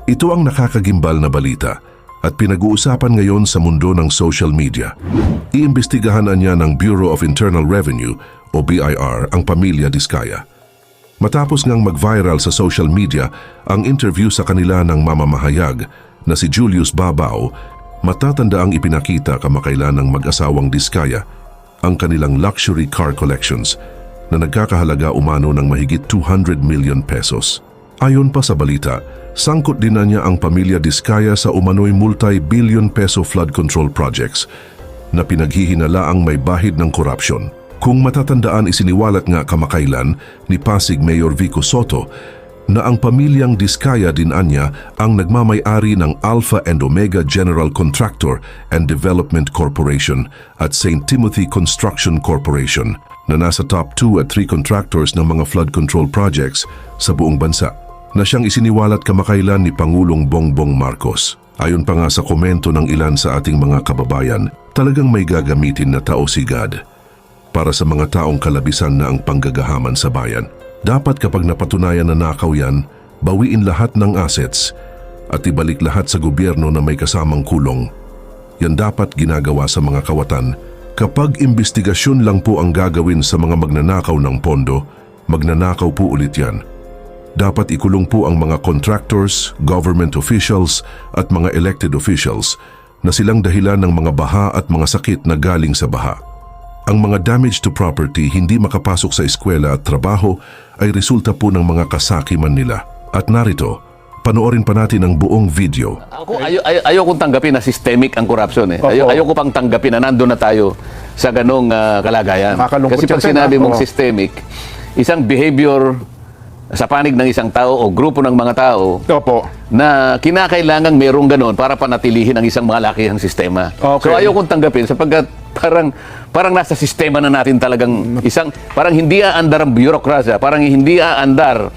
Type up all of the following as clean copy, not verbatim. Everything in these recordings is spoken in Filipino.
Ito ang nakakagimbal na balita at pinag-uusapan ngayon sa mundo ng social media. Iimbestigahan niya ng Bureau of Internal Revenue o BIR ang pamilya Diskaya. Matapos ngang mag-viral sa social media ang interview sa kanila ng mamamahayag na si Julius Babao, matatanda ang ipinakita kamakailan ng mag-asawang Diskaya ang kanilang luxury car collections na nagkakahalaga umano ng mahigit 200 million pesos. Ayon pa sa balita, sangkot din na niya ang pamilya Diskaya sa umano'y multi-billion peso flood control projects na pinaghihinalaang may bahid ng korupsyon. Kung matatandaan, isiniwalat nga kamakailan ni Pasig Mayor Vico Soto na ang pamilyang Diskaya din anya ang nagmamay-ari ng Alpha and Omega General Contractor and Development Corporation at St. Timothy Construction Corporation na nasa top 2 at 3 contractors ng mga flood control projects sa buong bansa na siyang isiniwalat kamakailan ni Pangulong Bongbong Marcos. Ayon pa nga sa komento ng ilan sa ating mga kababayan, talagang may gagamitin na tao si God para sa mga taong kalabisan na ang panggagahaman sa bayan. Dapat kapag napatunayan na nakaw yan, bawiin lahat ng assets at ibalik lahat sa gobyerno na may kasamang kulong. Yan dapat ginagawa sa mga kawatan. Kapag imbestigasyon lang po ang gagawin sa mga magnanakaw ng pondo, magnanakaw po ulit yan. Dapat ikulong po ang mga contractors, government officials at mga elected officials na silang dahilan ng mga baha at mga sakit na galing sa baha. Ang mga damage to property hindi makapasok sa eskwela at trabaho ay resulta po ng mga kasakiman nila. At narito, panoorin pa natin ang buong video. Ako, ayaw kong tanggapin na systemic ang corruption. Ayaw ko pang tanggapin na nandun na tayo sa ganong kalagayan. Kasi pag sinabi mong systemic, isang behavior sa panig ng isang tao o grupo ng mga tao na kinakailangang merong ganon para panatilihin ang isang malakihang sistema. So ayaw kong tanggapin sapagkat parang nasa sistema na natin talagang parang hindi aandar ang bureaucracy, parang hindi aandar,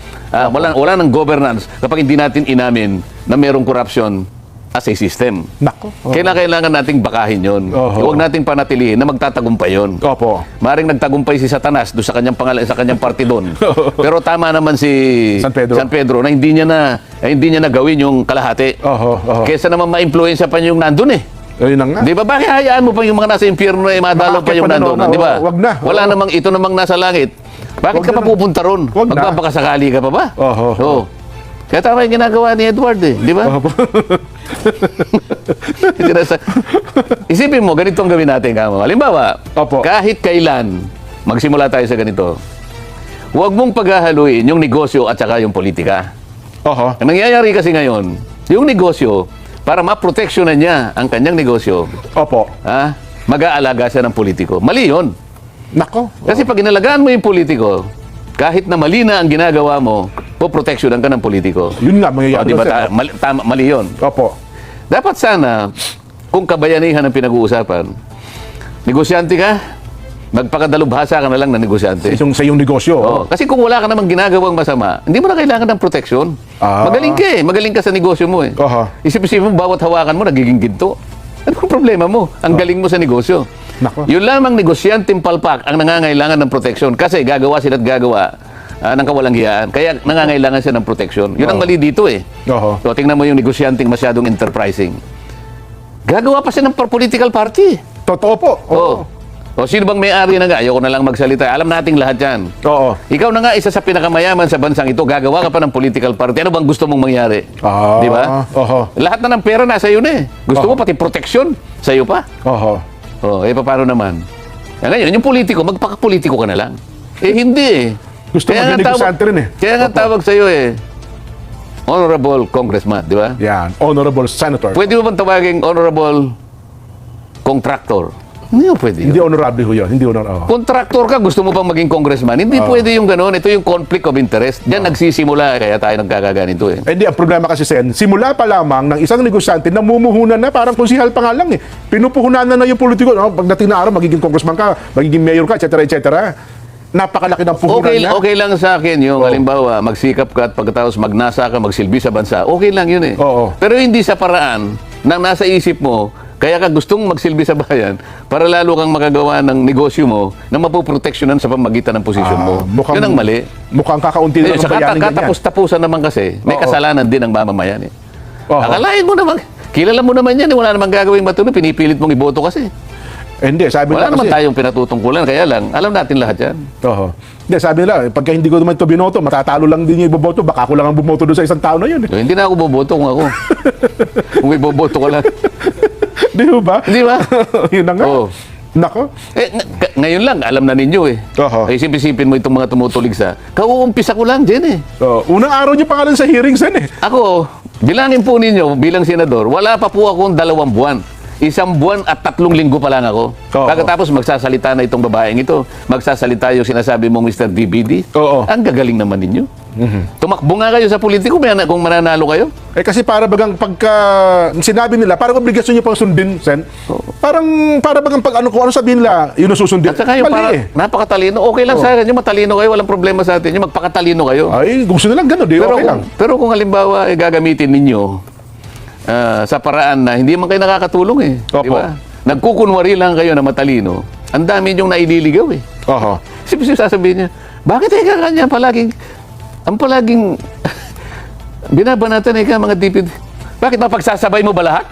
wala ng governance kapag hindi natin inamin na merong corruption as a system. Kailangan nating bakahin yon. Huwag nating panatilihin na magtatagumpay yon. Maring nagtagumpay si Satanas doon sa kanyang pangalan, sa kanyang partidon. Pero tama naman si San Pedro na hindi niya na gawin yung kalahati. Kaysa naman ma-influensya pa yung nandun eh. Di ba? Bakit hayaan mo pa yung mga nasa impyerno na madalaw pa yung nandun? Di ba? Wala namang ito namang nasa langit. Bakit ka pa pupunta ron? Magbabakasakali ka pa ba? Kaya tama yung ginagawa ni Edward eh. Di ba? Isipin mo, ganito ang gawin natin, kamo. Halimbawa, kahit kailan magsimula tayo sa ganito, huwag mong paghahaluin yung negosyo at saka yung politika. Ang nangyayari kasi ngayon, yung negosyo, para maproteksyonan niya ang kanyang negosyo, mag-aalaga siya ng politiko. Mali yun. Kasi pag inalagaan mo yung politiko, kahit na mali na ang ginagawa mo, poproteksyonan ka ng politiko. Yun nga, mangyayari. Diba, mali yun. Dapat sana, kung kabayanihan ang pinag-uusapan, negosyante ka, magpakadalubhasa ka na lang na negosyante. Sa iyong negosyo. Kasi kung wala ka namang ginagawang masama, hindi mo na kailangan ng proteksyon. Magaling ka eh. Magaling ka sa negosyo mo eh. Isip-isip mo, bawat hawakan mo, nagiging ginto. Ano ang problema mo? Ang galing mo sa negosyo. Yun lamang negosyanteng palpak ang nangangailangan ng proteksyon kasi gagawa sila at gagawa ng kawalanghiyaan. Kaya nangangailangan siya ng proteksyon. Yun ang mali dito eh. So, tingnan mo yung negosyanteng masyadong enterprising. Gagawa pa siya ng political party. Totoo po. O sino bang may-ari na nga? Ayoko na lang magsalita. Alam nating lahat yan. Ikaw na nga isa sa pinakamayaman sa bansang ito. Gagawa ka pa ng political party. Ano bang gusto mong mangyari? Di ba? Lahat na ng pera nasa iyo na eh. Gusto mo pati proteksyon sa iyo pa. Paano naman? Ngayon, yung politiko, magpakapolitiko ka na lang. Hindi eh. Gusto mo negosyante rin eh. Kaya nga tawag sa iyo eh. Honorable Congressman, di ba? Yan. Honorable Senator. Pwede mo bang tawagin Honorable Contractor? Hindi mo pwede. Hindi honorable ho yun. Hindi honorable. Kontraktor ka, gusto mo pang maging congressman. Hindi pwede yung gano'n. Ito yung conflict of interest. Diyan nagsisimula, kaya tayo nagkakaganito eh. Hindi, ang problema kasi Sen, simula pa lamang ng isang negosyante, namumuhunan na, parang konsihal pa nga lang eh. Pinupuhunan na yung politiko. Pagdating na araw, magiging congressman ka, magiging mayor ka, etc. etc. Napakalaki ng puhunan na. Okay lang sa akin yung halimbawa, magsikap ka at pagkatapos magnasa ka, magsilbi sa bansa. Okay lang yun eh. Pero hindi sa paraan na nasa isip mo, kaya ka gustong magsilbi sa bayan para lalo kang makagawa ng negosyo mo na mapoproteksyonan sa pamagitan ng posisyon mo. Yun ang mali. Mukhang kakaunti na ng bayanin ganyan. Katapos-tapusan naman kasi, may kasalanan din ang mamamayan eh. Akalain mo naman, kilala mo naman yan, wala namang gagawing matulog, pinipilit mong iboto kasi. Hindi, sabi Wala nila naman kasi, tayong pinatutungkulan, kaya lang, alam natin lahat yan. Hindi, sabi nila, pagka hindi ko naman ito binoto, matatalo lang din yung iboboto, baka ako lang ang bumoto doon sa isang tao na yun. So, hindi na ako boboto kung ako. Kung may boboto ko lang. Di ba? Hindi ba? Yun na nga. Oo. Nako. Ngayon lang, alam na ninyo eh. Isipin mo itong mga tumutulig sa, kauumpisa ko lang dyan eh. Unang araw niyo pangalan sa hearings yan eh. Ako, bilangin po ninyo, bilang senador, wala pa po akong 2 buwan. 1 buwan at 3 linggo pa lang ako. Pagkatapos magsasalita na itong babaeng ito, magsasalita yung sinasabi mong Mr. DBD. Ang gagaling naman ninyo. Tumakbo nga kayo sa politiko kung mananalo kayo. Kasi para bagang pagka sinabi nila, parang obligasyon niyo pang sundin, Sen. Parang para bagang pag kung ano sabihin nila, yun ang susundin. At saka yung para napakatalino, okay lang sa akin, yung matalino kayo, walang problema sa atin, yung magpakatalino kayo. Ay, gusto nilang gano'n, di okay lang. Pero kung halimbawa gagamitin ninyo sa paraan na hindi man kayo nakakatulong eh. Di ba? Nagkukunwari lang kayo na matalino, ang dami niyong naililigaw eh. Siyempre sasabihin niya, bakit ikaw kanya palaging binabanatan ikaw mga DPD? Bakit mapagsasabay mo ba lahat?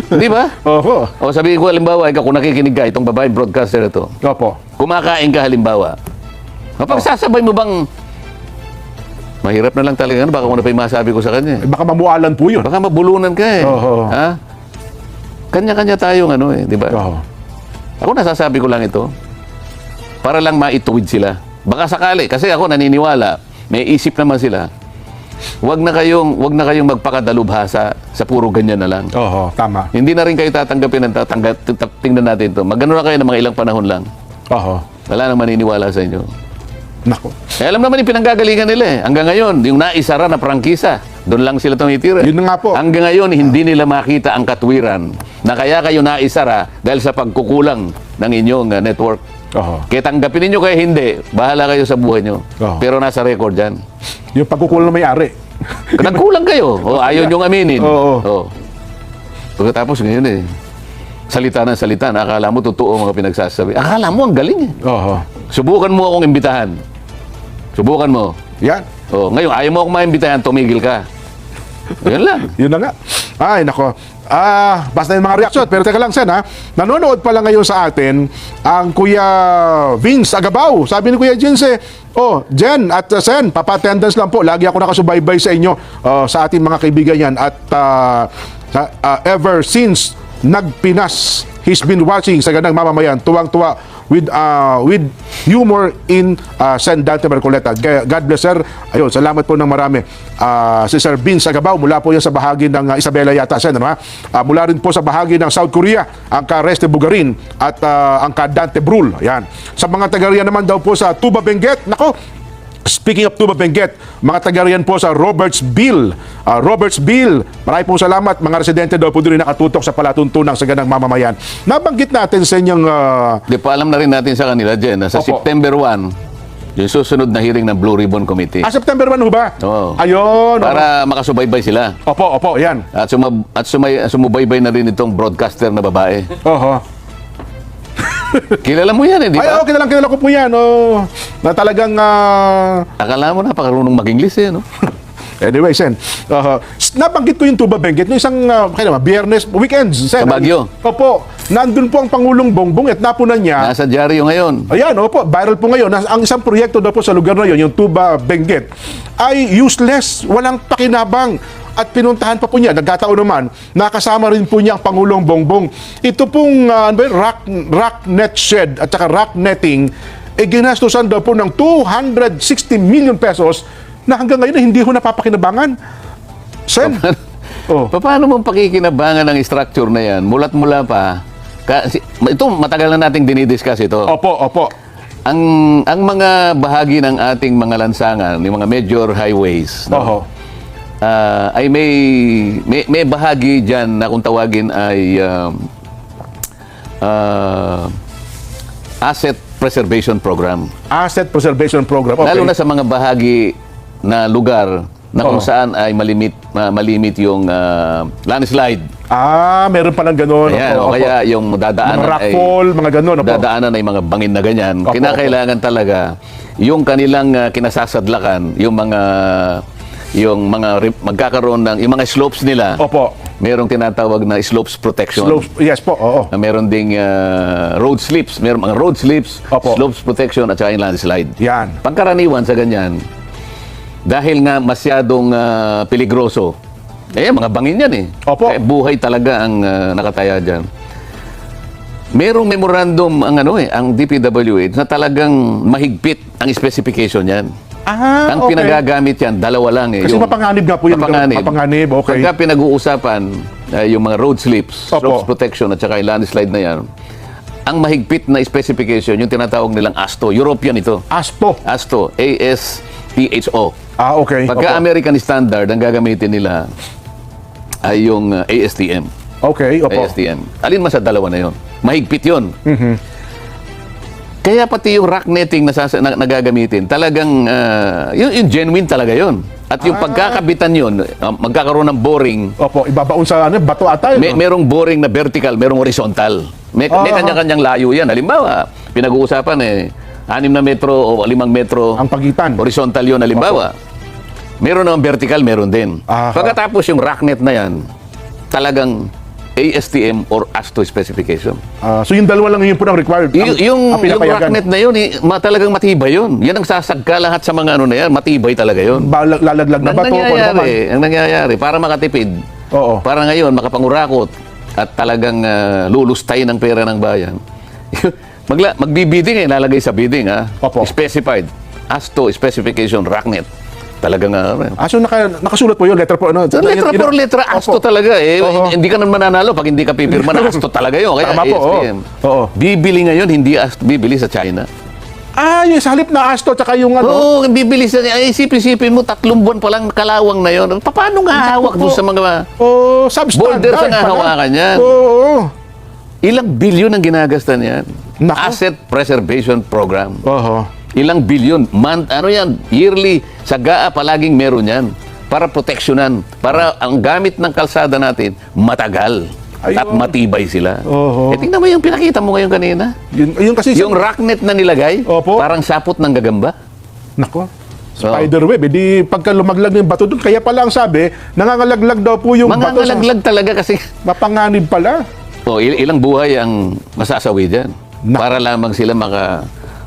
Di ba? O sabihin ko halimbawa, ikaw kung nakikinig ka, itong babae broadcaster ito. Kumakain ka halimbawa. Mapagsasabay mo bang mahirap na lang talaga. Baka kung ano pa yung masabi ko sa kanya. Baka mamualan po yun. Baka mabulunan ka eh. Ha? Kanya-kanya tayong di ba? Ako nasasabi ko lang ito para lang maituwid sila. Baka sakali, kasi ako naniniwala, may isip naman sila. Wag na kayong magpakadalubhasa sa puro ganyan na lang. Tama. Hindi na rin kayo tatanggapin ng tingnan natin ito. Magano na kayo ng mga ilang panahon lang. Wala nang maniniwala sa inyo. Nako. Alam naman yung pinanggagalingan nila eh. Hanggang ngayon, yung naisara na prangkisa, doon lang sila tumitira. Yun na nga po. Hanggang ngayon, hindi nila makita ang katwiran na kaya kayo naisara dahil sa pagkukulang ng inyong network. Kaya tanggapin ninyo kaya hindi, bahala kayo sa buhay nyo. Pero nasa record yan. Yung pagkukulang ng may-ari. Nagkulang kayo. Ayaw nyong aminin. Pagkatapos ngayon salita ng salita, akala mo totoo mga pinagsasabi. Akala mo ang galing eh. Subukan mo akong imbitahan. Subukan mo. Yan. Ngayon, ayaw mo akong maimbitahan, tumigil ka. Yan lang. Yun na nga. Ay, nako. Basta yung mga reaksyon. Pero teka lang, Sen, nanonood pala ngayon sa atin ang Kuya Vince Agabaw. Sabi ni Kuya Jinse, Jen at Sen, papa-attendance lang po. Lagi ako nakasubaybay sa inyo, sa ating mga kaibigan yan. At ever since nagpinas, he's been watching sa Ganang Mamamayan, tuwang-tuwa with humor in San Dante Marcoleta. God bless, sir. Ayun, salamat po ng marami. Si Sir Vince Agabaw, mula po yan sa bahagi ng Isabela yata, Sen, mula rin po sa bahagi ng South Korea, ang ka-Reste Bugarin at ang ka-Dante Brul. Ayan. Sa mga taga-riyan naman daw po sa Tuba Benguet, nako, speaking of Tuba Benguet, mga taga-riyan po sa Robertsville. Robertsville, marami pong salamat. Mga residente daw po doon nakatutok sa palatuntunang sa Ganang Mamamayan. Nabanggit natin sa inyong... Di pa alam na rin natin sa kanila, Jen, na sa September 1, yung susunod na hearing ng Blue Ribbon Committee. September 1 ho ba? Oo. Ayun. Para makasubaybay sila. Opo, yan. At sumubaybay na rin itong broadcaster na babae. Kilala mo yan eh, di ba? Kilala ko po yan. Na talagang... Akala mo napakarunong mag-English eh, no? Anyway, Sen, nabanggit ko yung Tuba Benguet no isang Biyernes, weekends, Sen. Sa Baguio. Opo, nandun po ang Pangulong Bongbong at napunan niya. Nasa dyaryo ngayon. Ayan, opo, viral po ngayon. Ang isang proyekto daw po sa lugar na yon, yung Tuba Benguet, ay useless, walang pakinabang. At pinuntahan pa po niya, nagkataon naman, nakasama rin po niya ang Pangulong Bongbong. Ito pong rock net shed at saka rock netting, ginastusan daw po ng 260 million pesos na hanggang ngayon hindi ho napapakinabangan. Sen? Paano mong pakikinabangan ang structure na yan? Mulat-mula pa. Ito, matagal na nating dinidiscuss ito. Opo. Ang mga bahagi ng ating mga lansangan, yung mga major highways, ay may bahagi dyan na kung tawagin ay Asset Preservation Program. Asset Preservation Program, okay. Lalo na sa mga bahagi na lugar na kung saan ay malimit yung landslide. Meron palang gano'n. Ayan, kaya yung dadaanan mga rockfall, mga gano'n. Dadaanan ay mga bangin na ganyan. Kinakailangan talaga yung kanilang kinasasadlakan, yung mga yung magkakaroon ng yung mga slopes nila. Opo. Merong tinatawag na slopes protection. Slopes, yes po, oo. Na meron ding road slips, meron mga road slips, Opo. slopes protection at saka yung landslide. Yan. Pangkaraniwan sa ganyan, dahil nga masyadong peligroso, mga bangin yan eh. Opo. Kaya buhay talaga ang nakataya dyan. Merong memorandum ang DPWH na talagang mahigpit ang specification yan. Ang okay. pinagagamit yan, dalawa lang eh. Kasi mapanganib nga po yun. Mapanganib, okay. Pagka pinag-uusapan yung mga road slips, Opo. slopes protection at saka yung landslide na yan, ang mahigpit na specification, yung tinatawag nilang ASTO, European ito. ASTO. ASTO, A-S-T-H-O. Okay. Pagka Opo. American Standard, ang gagamitin nila ay yung ASTM. Okay, opo. ASTM. Alin man sa dalawa na yon? Mahigpit yon. Kaya pati yung rack netting na nagagamitin, talagang yung genuine talaga yon. At yung pagkakabitan yon, magkakaroon ng boring. Opo, ibabaon sa bato ata yun. Merong boring na vertical, merong horizontal. May kanya-kanyang layo yan. Halimbawa, pinag-uusapan 6 na metro o 5 metro. Ang pagitan. Horizontal yun, halimbawa. Meron naman vertical, meron din. Pagkatapos yung rack net na yan, talagang ASTM or ASTO specification. So yung dalawa lang yun po ang required. Yung rack net na yun, talagang matibay yun. Yan ang sasagka lahat sa mga na yan, matibay talaga yun. Lalaglag na bato. Ang nangyayari, para makatipid, Oo. para ngayon makapangurakot at talagang lulustay ng pera ng bayan. Magbibiding lalagay sa bidding Opo. specified ASTO specification rack net. Talagang So nakasulat po yun, letter po. letra por letra, ASTO talaga Hindi ka naman mananalo pag hindi ka pipirma na ASTO talaga yun. Kaya Tama po, ASTM. oo. Bibili ngayon, hindi ASTO, bibili sa China. Yung sa halip na ASTO, tsaka yung Oo, bibili sa... Isipin mo, 3 buwan pa lang kalawang na yun. Paano nga hawak doon sa mga... substandard. Boulders ang hawakan yan. Oo. Ilang bilyon ang ginagasta niyan? Nako. Asset Preservation Program. Oo. Ilang bilyon. Yearly. Sa GAA palaging meron yan. Para proteksyonan. Para ang gamit ng kalsada natin, matagal. Ayun. At matibay sila. Oho. Tingnan mo yung pinakita mo ngayon kanina. Yun kasi... Yung rack net na nilagay, Opo. parang sapot ng gagamba. Nako. Spiderweb. Di pagka lumaglag ng bato doon, kaya pala ang sabi, nangangalaglag daw po yung bato. Mangangalaglag talaga kasi... Mapanganib pala. Ilang buhay ang masasawi dyan. Para lamang sila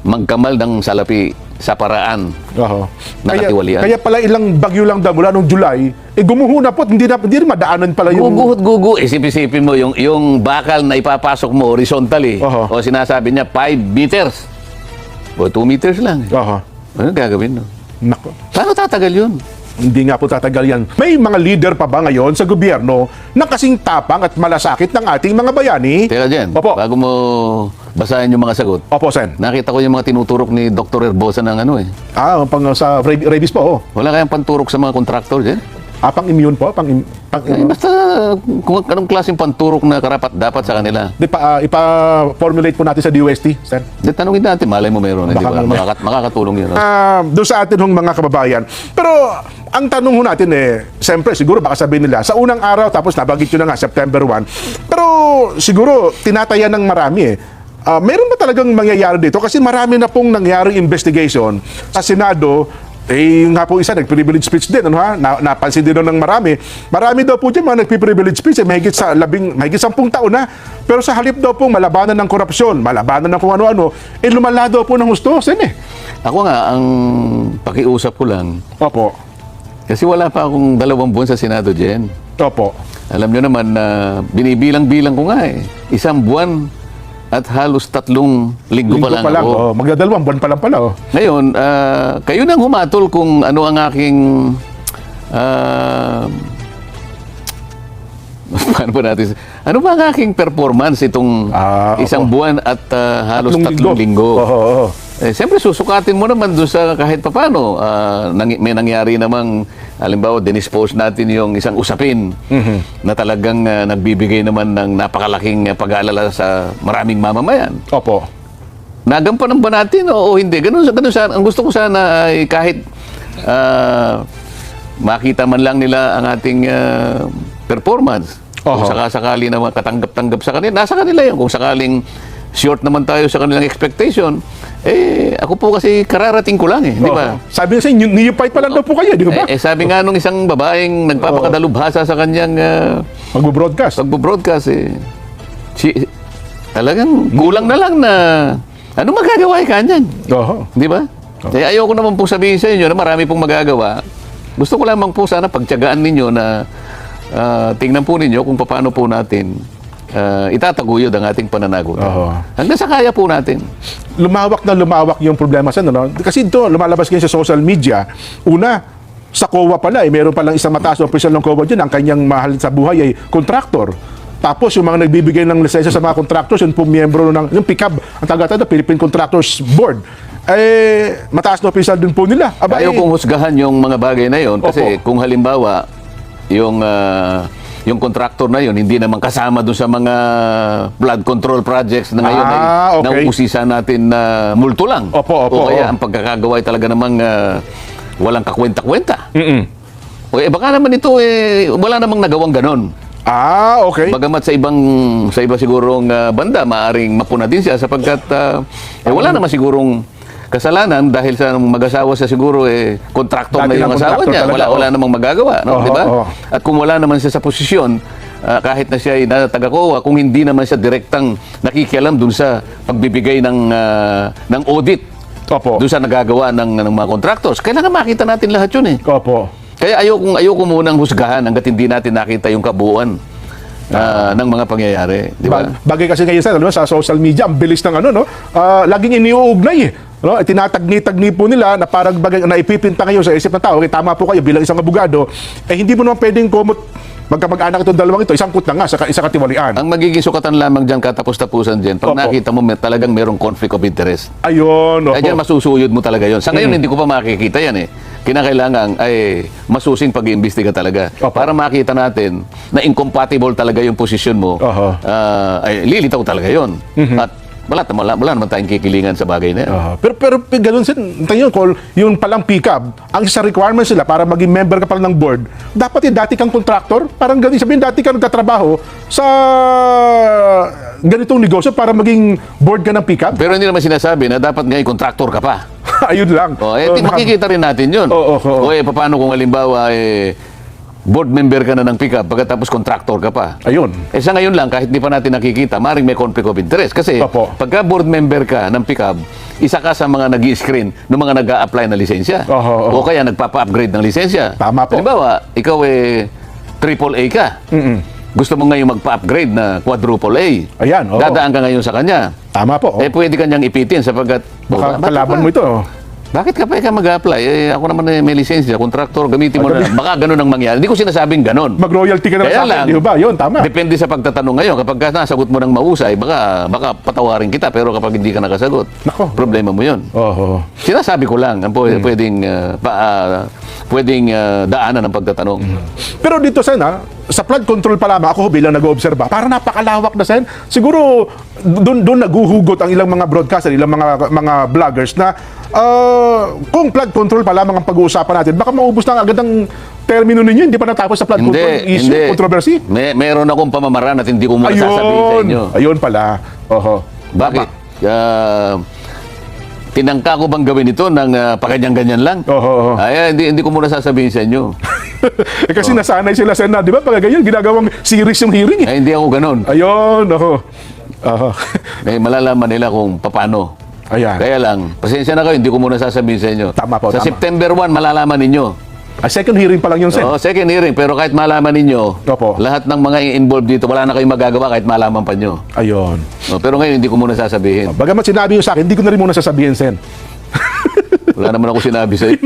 magkamal ng salapi sa paraan Oo. na katiwalian. Kaya pala ilang bagyo lang daw mula nung July, gumuho na po, hindi rin madaanan pala yung... Guguhot-gugu. Isipin mo, yung bakal na ipapasok mo horizontally, Oho. o sinasabi niya 5 meters, o 2 meters lang. Aha. Ano gagawin, no? Nako. Paano tatagal yun? Hindi nga po tatagal yan. May mga leader pa ba ngayon sa gobyerno na kasing tapang at malasakit ng ating mga bayani? Teka dyan, Opo. bago mo basahin yung mga sagot, Opo, Sen. nakita ko yung mga tinuturok ni Dr. Herbosa ng Pang sa rabies po, oh. Wala kayang panturok sa mga contractor dyan? Pang immune po? Basta kung anong klaseng panturok na karapat dapat sa kanila. Ipa-formulate po natin sa DOST, Sen. Tanungin natin, malay mo meron. Di ba? Makakatulong yun. Doon sa atin hong mga kababayan. Pero ang tanong ho natin siyempre siguro baka sabihin nila, sa unang araw tapos nabagit yun na nga, September 1. Pero siguro tinataya ng marami meron ba talagang mangyayari dito? Kasi marami na pong nangyaring investigation sa Senado. Nga po isa, nag-privilege speech din, napansin din ng marami. Marami daw po dyan mga nag-privilege speech, mahigit 10 taon na. Pero sa halip daw po, malabanan ng korupsyon, malabanan ng kung ano-ano, lumala daw po ng husto, Sen. Ako nga, ang pakiusap ko lang, Opo. kasi wala pa akong 2 buwan sa Senado, Jen. Opo. Alam nyo naman na binibilang-bilang ko nga 1 buwan at halos 3 linggo pa lang ako. Magdadalawang buwan pa lang pala. Ngayon, kayo nang humatol kung ano ang aking paano ba natin? Ano ba ang aking performance itong isang buwan at halos 3 linggo? Oo. Siyempre, susukatin mo naman doon sa kahit papano. May nangyari namang, halimbawa, dinispose natin yung isang usapin na talagang nagbibigay naman ng napakalaking pag-aalala sa maraming mamamayan. Opo. Nagampanan ba natin o hindi? Ganun sana. Ang gusto ko sana ay kahit makita man lang nila ang ating performance. Kung sakasakali naman katanggap-tanggap sa kanila, nasa kanila yun. Kung sakaling short naman tayo sa kanilang expectation, Ako po kasi kararating ko lang di ba? Sabi niya sa'yo, neophyte pa lang daw po kayo, di ba? Sabi nga nung isang babaeng nagpapakadalubhasa sa kanyang Magbo-broadcast. talagang kulang na lang na ano magagawa ka niyan? Di ba? Ayoko naman po sabihin sa inyo na marami pong magagawa. Gusto ko lamang po sana pagtiyagaan ninyo na tingnan po ninyo kung paano po natin itataguyod ang ating pananagutan. Hanggang sa kaya po natin. Lumawak yung problema sa ano. Kasi ito, lumalabas ngayon sa social media. Una, sa COA pala, meron palang isang mataas na opisyal ng COA dyan, ang kanyang mahal sa buhay ay contractor. Tapos yung mga nagbibigay ng lisensya sa mga contractors, yun po miyembro ng yung PICAB, ang tagatanda, Philippine Contractors Board. Mataas na opisyal din po nila. Ayaw kong husgahan yung mga bagay na yon kasi kung halimbawa yung contractor na yun, hindi naman kasama doon sa mga flood control projects na ngayon ay nauusisa natin na multo lang. O kaya ang pagkakagawa ay talaga namang walang kakwenta-kwenta. Baka naman ito wala namang nagawang ganon. Bagamat sa iba sigurong banda, maaring mapuna din siya sapagkat wala naman sigurong kasalanan dahil sa mag-asawa siya siguro kontraktor na yung asawa niya. Wala namang magagawa, no? Di ba? At kung wala naman siya sa posisyon, kahit na siya ay taga-COA, kung hindi naman siya direktang nakikialam dun sa pagbibigay ng audit dun sa nagagawa ng mga contractors, kailangan makita natin lahat yun Kaya ayoko munang husgahan hangga't hindi natin nakita yung kabuuan ng mga pangyayari, di ba? Bagay kasi ngayon sa social media, ang bilis ng laging iniuugnay tinatagni-tagni po nila na parang bagay na ipipinta ngayon sa isip ng tao. Tama po kayo bilang isang abogado, hindi mo naman pwedeng magkamag-anak itong dalawang ito, isangkot na nga sa isang katiwalian. Ang magiging sukatan lamang dyan, katapos-tapusan dyan, pag nakita mo talagang merong conflict of interest. Ayun. Dyan masusuyod mo talaga yon. Sa ngayon, hindi ko pa makikita yan Kinakailangan ay masusing pag-iimbestiga talaga para makita natin na incompatible talaga yung posisyon mo. Ay lilitaw talaga yon. At wala naman tayong kikilingan sa bagay na yan. Pero ganoon yung palang PICAB, ang isa requirements nila para maging member ka pala ng board, dapat dati kang contractor, parang ganun sabihin, dati ka nagtatrabaho sa ganitong negosyo para maging board ka ng PICAB. Pero hindi naman sinasabi na dapat ngayon contractor ka pa. Ayun lang. Makikita rin natin yun. Paano kung halimbawa board member ka na ng PICAB pagkatapos contractor ka pa. Ayun. Sa ngayon lang, kahit di pa natin nakikita, maring may conflict of interest. Kasi pagka board member ka ng PICAB, isa ka sa mga nag-i-screen ng mga nag-a-apply na lisensya. O kaya nagpapa-upgrade ng lisensya. Tama po. Halimbawa, ikaw AAA ka. Gusto mo ngayon magpa-upgrade na quadruple A. Ayan. Dadaan ka ngayon sa kanya. Tama po. Pwede kanyang ipitin sapagkat baka kalaban mo ito. Bakit ka pa mag-apply? Ako naman may lisensya, contractor, gamitin mo na. Baka ganun ang mangyari. Hindi ko sinasabing ganun. Mag-royalty ka na sa akin, di ba? Yun, tama. Depende sa pagtatanong ngayon. Kapag nasagot mo ng mausay, baka patawarin kita. Pero kapag hindi ka nakasagot, problema mo yun. Sinasabi ko lang, ang pwedeng daanan ng pagtatanong. Pero dito, Sen, sa flood control pa lamang, ako bilang nag-oobserba, parang napakalawak na, Sen. Siguro, doon naguhugot ang ilang mga broadcaster, ilang mga vloggers na kung flood control pa lamang ang pag-uusapan natin, baka maubos na agad ang termino ninyo, hindi pa natapos sa flood control issue, controversy. Meron akong pamamaraan at hindi ko muna sasabihin sa inyo. Ayun pala. Bakit? Tinangka ko bang gawin ito ng paganyan-ganyan lang? Hindi ko muna sasabihin sa inyo. Kasi nasanay sila sa di ba? Pag ganyan, ginagawang series yung hearing. Hindi ako ganun. Ayun, malalaman nila kung paano. Ayan. Kaya lang, pasensya na kayo, hindi ko muna sasabihin sa inyo. Tama po, sa tama. September 1, malalaman ninyo. Second hearing pa lang yun, Sen. Second hearing. Pero kahit malaman ninyo, lahat ng mga involved dito, wala na kayong magagawa kahit malaman pa nyo. Ayun. Pero ngayon, hindi ko muna sasabihin. Bagamat sinabi nyo sa akin, hindi ko na rin muna sasabihin, Sen. Wala naman ako sinabi sa inyo.